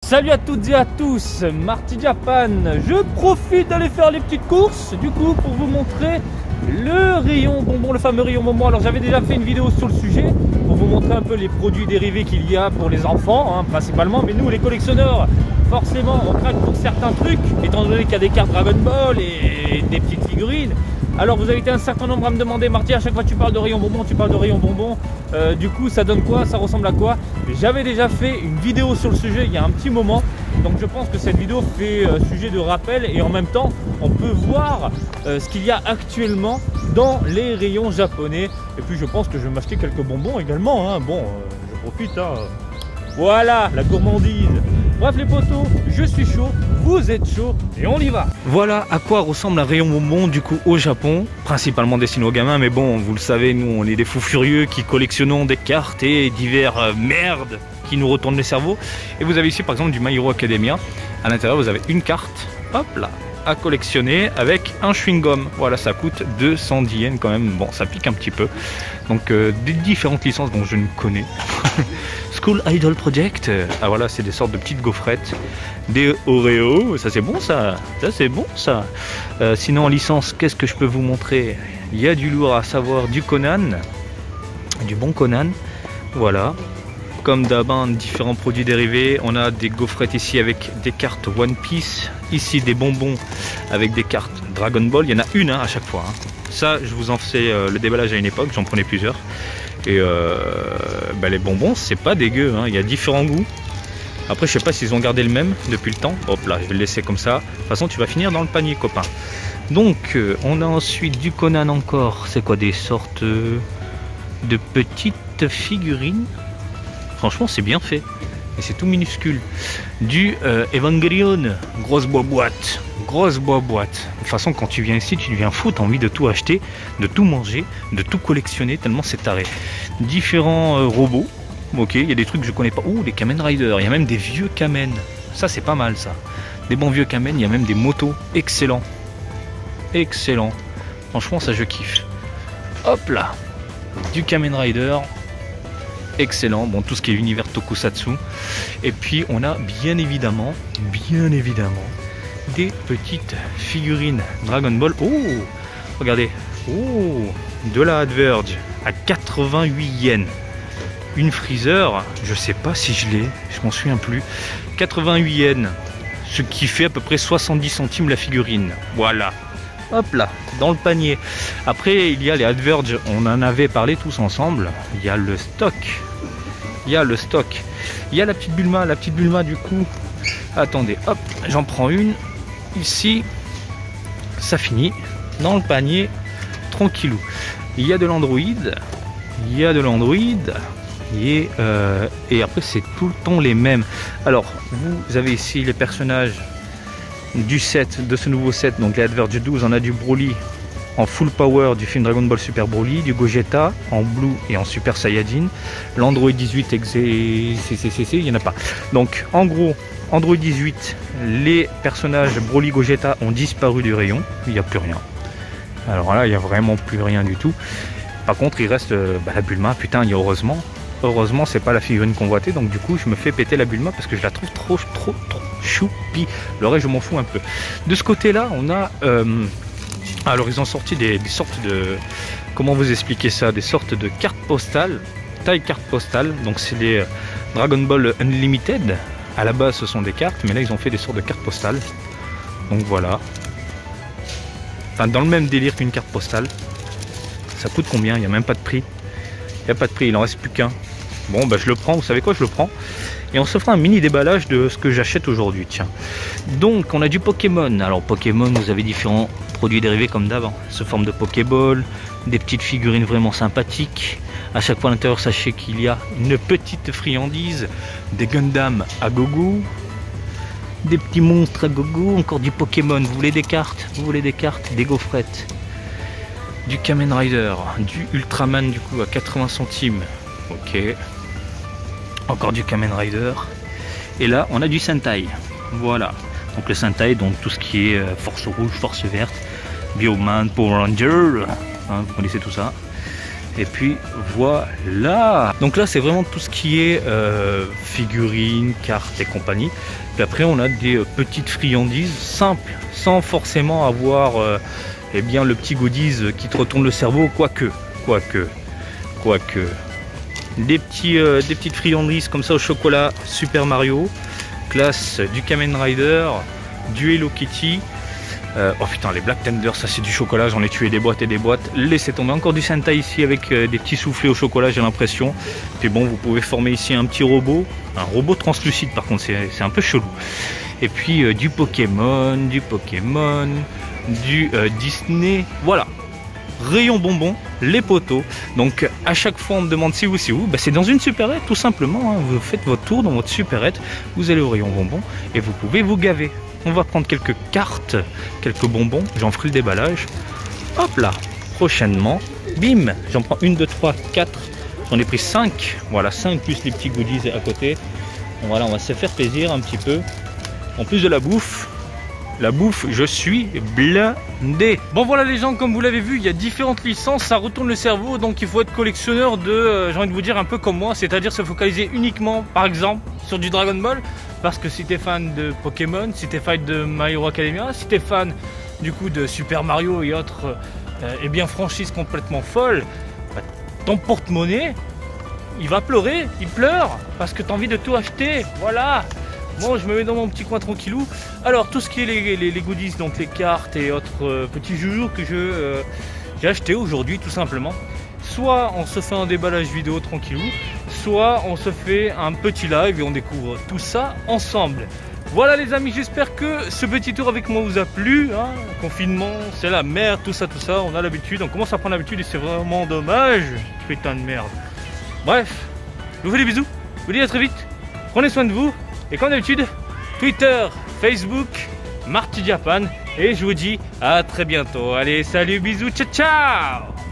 Salut à toutes et à tous, Marty Japan. Je profite d'aller faire les petites courses du coup pour vous montrer le rayon bonbon, le fameux rayon bonbon. Alors j'avais déjà fait une vidéo sur le sujet pour vous montrer un peu les produits dérivés qu'il y a pour les enfants hein, principalement, mais nous les collectionneurs forcément on craque pour certains trucs étant donné qu'il y a des cartes Dragon Ball et des petites figurines. Alors vous avez été un certain nombre à me demander, Marty, à chaque fois tu parles de rayon bonbon, tu parles de rayon bonbon, du coup ça donne quoi, ça ressemble à quoi? J'avais déjà fait une vidéo sur le sujet il y a un petit moment, donc je pense que cette vidéo fait sujet de rappel et en même temps on peut voir ce qu'il y a actuellement dans les rayons japonais. Et puis je pense que je vais m'acheter quelques bonbons également, hein. Bon, je profite, hein. Voilà la gourmandise. Bref les potos, je suis chaud, vous êtes chaud et on y va. Voilà à quoi ressemble un rayon bonbon du coup au Japon, principalement destiné aux gamins, mais bon vous le savez, nous on est des fous furieux qui collectionnons des cartes et divers merdes qui nous retournent les cerveaux. Et vous avez ici par exemple du My Hero Academia, à l'intérieur vous avez une carte, hop là, à collectionner avec un chewing-gum. Voilà, ça coûte 210 yens quand même, bon ça pique un petit peu. Donc des différentes licences dont je ne connais. School Idol Project, ah voilà, c'est des sortes de petites gaufrettes, des Oreo, ça c'est bon ça c'est bon ça. Sinon en licence, qu'est-ce que je peux vous montrer? Il y a du lourd, à savoir du Conan, du bon Conan, voilà. Comme d'hab, différents produits dérivés, on a des gaufrettes ici avec des cartes One Piece, ici des bonbons avec des cartes Dragon Ball, il y en a une hein, à chaque fois. Hein. Ça, je vous en fais le déballage à une époque, j'en prenais plusieurs. Et bah, les bonbons, c'est pas dégueu, hein. Il y a différents goûts. Après, je sais pas s'ils ont gardé le même depuis le temps. Hop là, je vais le laisser comme ça. De toute façon, tu vas finir dans le panier, copain. Donc, on a ensuite du Conan encore. C'est quoi, des sortes de petites figurines? Franchement, c'est bien fait. Et c'est tout minuscule. Du Evangelion, grosse boîte. Grosse boîte. De toute façon, quand tu viens ici, tu deviens fou, tu as envie de tout acheter, de tout manger, de tout collectionner, tellement c'est taré. Différents robots. Ok, il y a des trucs que je connais pas. Ouh, les Kamen Rider. Il y a même des vieux Kamen. Ça, c'est pas mal, ça. Des bons vieux Kamen. Il y a même des motos. Excellent. Excellent. Franchement, ça, je kiffe. Hop là. Du Kamen Rider. Excellent, bon tout ce qui est univers tokusatsu. Et puis on a bien évidemment des petites figurines Dragon Ball. Oh, regardez, oh, de la Adverge à 88 yens. Une Freezer, je sais pas si je l'ai, je m'en souviens plus. 88 yens, ce qui fait à peu près 70 centimes la figurine. Voilà. Hop là, dans le panier. Après, il y a les Adverge, on en avait parlé tous ensemble. Il y a le stock. Il y a le stock. Il y a la petite Bulma du coup. Attendez, hop, j'en prends une. Ici, ça finit dans le panier, tranquillou. Il y a de l'Android. Il y a de l'Android. Et après, c'est tout le temps les mêmes. Alors, vous avez ici les personnages du set, de ce nouveau set, donc les Adverge 12, on a du Broly en full power du film Dragon Ball Super Broly, du Gogeta en blue et en Super Saiyajin, l'Android 18 il n'y en a pas. Donc en gros, Android 18, les personnages Broly Gogeta ont disparu du rayon, il n'y a plus rien. Alors là, il n'y a vraiment plus rien du tout. Par contre, il reste la Bulma, putain, il y a heureusement, c'est pas la figurine convoitée, donc du coup, je me fais péter la Bulma parce que je la trouve trop choupi. Le reste, je m'en fous un peu. De ce côté-là, on a... alors, ils ont sorti des sortes de... Comment vous expliquer ça? Des sortes de cartes postales, taille carte postale. Donc, c'est des Dragon Ball Unlimited. À la base, ce sont des cartes, mais là, ils ont fait des sortes de cartes postales. Donc, voilà. Enfin, dans le même délire qu'une carte postale. Ça coûte combien? Il n'y a même pas de prix. Il n'y a pas de prix, il n'en reste plus qu'un. Bon, bah, je le prends. Vous savez quoi? Je le prends. Et on se fera un mini déballage de ce que j'achète aujourd'hui, tiens. Donc on a du Pokémon. Alors Pokémon, vous avez différents produits dérivés comme d'avant. Sous forme de Pokéball, des petites figurines vraiment sympathiques. À chaque fois à l'intérieur, sachez qu'il y a une petite friandise, des Gundam à gogo, des petits monstres à gogo, encore du Pokémon. Vous voulez des cartes? Vous voulez des cartes? Des gaufrettes. Du Kamen Rider, du Ultraman du coup à 80 centimes. Ok. Encore du Kamen Rider. Et là, on a du Sentai. Voilà. Donc le Sentai, donc tout ce qui est force rouge, force verte, Bioman, Power Ranger. Hein, vous connaissez tout ça. Et puis voilà. Donc là c'est vraiment tout ce qui est figurines, cartes et compagnie. Puis après on a des petites friandises simples, sans forcément avoir eh bien le petit goodies qui te retourne le cerveau, quoique. Des petites friandises comme ça au chocolat Super Mario, classe du Kamen Rider, du Hello Kitty. Oh putain, les Black Thunder, ça c'est du chocolat, j'en ai tué des boîtes et des boîtes. Laissez tomber, encore du Sentai ici avec des petits soufflets au chocolat, j'ai l'impression. Puis bon, vous pouvez former ici un petit robot, un robot translucide par contre, c'est un peu chelou. Et puis du Pokémon, du Disney, voilà. Rayon bonbons, les poteaux. Donc à chaque fois on me demande c'est où, bah, c'est dans une supérette tout simplement, hein. Vous faites votre tour dans votre supérette, vous allez au rayon bonbons et vous pouvez vous gaver. On va prendre quelques cartes, quelques bonbons, j'en ferai le déballage. Hop là, prochainement, bim, j'en prends 1, 2, 3, 4, j'en ai pris 5, voilà 5 plus les petits goodies à côté. Voilà, on va se faire plaisir un petit peu. En plus de la bouffe, je suis blindé. Bon voilà les gens, comme vous l'avez vu, il y a différentes licences, ça retourne le cerveau, donc il faut être collectionneur de, j'ai envie de vous dire un peu comme moi, c'est-à-dire se focaliser uniquement, par exemple, sur du Dragon Ball, parce que si t'es fan de Pokémon, si t'es fan de My Hero Academia, si t'es fan du coup de Super Mario et autres, et bien franchise complètement folle, bah, ton porte-monnaie, il va pleurer, il pleure, parce que t'as envie de tout acheter, voilà. Bon, je me mets dans mon petit coin tranquillou. Alors, tout ce qui est les goodies, donc les cartes et autres petits joujoux que j'ai acheté aujourd'hui, tout simplement. Soit on se fait un déballage vidéo tranquillou, soit on se fait un petit live et on découvre tout ça ensemble. Voilà les amis, j'espère que ce petit tour avec moi vous a plu. Hein. Confinement, c'est la merde, tout ça, on a l'habitude, on commence à prendre l'habitude et c'est vraiment dommage. Putain de merde. Bref, je vous fais des bisous, je vous dis à très vite, prenez soin de vous. Et comme d'habitude, Twitter, Facebook, Marty Japan. Et je vous dis à très bientôt. Allez, salut, bisous, ciao, ciao!